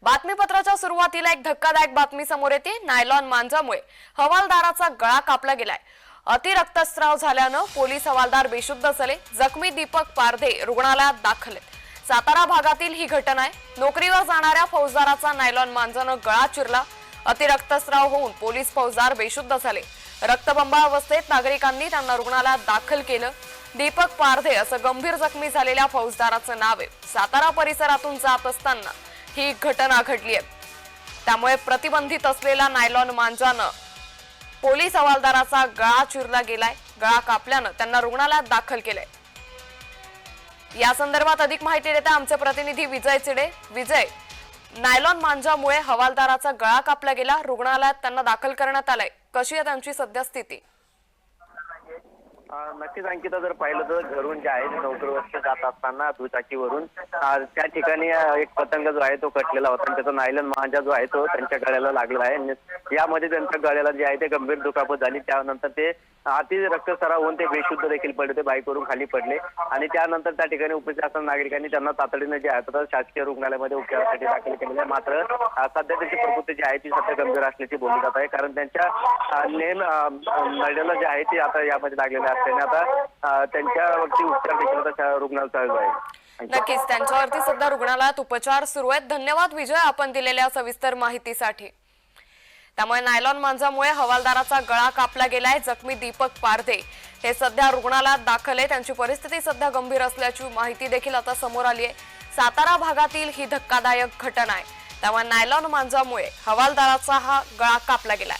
बातमीपत्राच्या सुरुवातीला एक धक्कादायक बातमी समोर येते। नायलॉन मांजामुळे हवालदाराचा गळा कापला गेलाय। अतिरक्तस्राव झाल्यानं पोलीस हवालदार बेशुद्ध झाले। जखमी दीपक पारधे रुग्णालयात दाखल आहेत। सातारा भागातील ही घटना आहे। नोकरीवर जाणाऱ्या फौजदाराचा नायलॉन मांजानं गळा चिरला। अतिरक्तस्राव होऊन पोलीस फौजदार बेशुद्ध झाले। रक्तबंबाळ अवस्थेत नागरिकांनी त्यांना रुग्णालयात दाखल केलं। दीपक पारधे असं गंभीर जखमी झालेल्या फौजदाराचं नाव आहे। सातारा परिसरातून जात असताना ही घटना घडली आहे। त्यामुळे प्रतिबंधित असलेला नायलॉन मांजानं पोलीस हवालदाराचा गळा चिरला गेलाय। गळा कापल्यानं त्यांना रुग्णालयात दाखल केलंय। या संदर्भात अधिक माहिती देतात आमचे प्रतिनिधी विजय चिडे। विजय, नायलॉन मांजामुळे हवालदाराचा गळा कापला गेला, रुग्णालयात त्यांना दाखल करण्यात आलंय, कशी आहे त्यांची सध्या स्थिती? नक्कीच अंकिता, जर पाहिलं तर घरून जे आहे नोकरीवर जात असताना दुचाकीवरून त्या ठिकाणी एक पतंग जो आहे तो कटलेला होता आणि त्याचा नायलॉन मांजा जो आहे तो त्यांच्या गळ्याला लागला आहे। यामध्ये त्यांच्या गळ्याला जे आहे ते गंभीर दुखापत झाली। त्यानंतर ते अति रक्तस्राव होऊन ते बेशुद्ध देखील पडले, ते बाईकवरून खाली पडले आणि त्यानंतर त्या ठिकाणी उपचार असताना नागरिकांनी त्यांना तातडीने जे आहे तर शासकीय रुग्णालयामध्ये उपचारासाठी दाखल केलेले आहे। मात्र सध्या त्याची प्रकृती जी आहे ती सध्या गंभीर असल्याची बोलली जात आहे, कारण त्यांच्या नळ्याला जे आहे ते आता यामध्ये लागलेले असल्याने आता त्यांच्यावरती उपचार देखील आता रुग्णालयात चालू आहे। नक्कीच त्यांच्यावरती सध्या रुग्णालयात उपचार सुरू आहेत। धन्यवाद विजय, आपण दिलेल्या सविस्तर माहितीसाठी। त्यामुळे नायलॉन मांजामुळे हवालदाराचा गळा कापला गेलाय। जखमी दीपक पारधे हे सध्या रुग्णालयात दाखल आहे। त्यांची परिस्थिती सध्या गंभीर असल्याची माहिती देखील आता समोर आली आहे। सातारा भागातील ही धक्कादायक घटना आहे। त्यामुळे नायलॉन मांजामुळे हवालदाराचा हा गळा कापला गेलाय।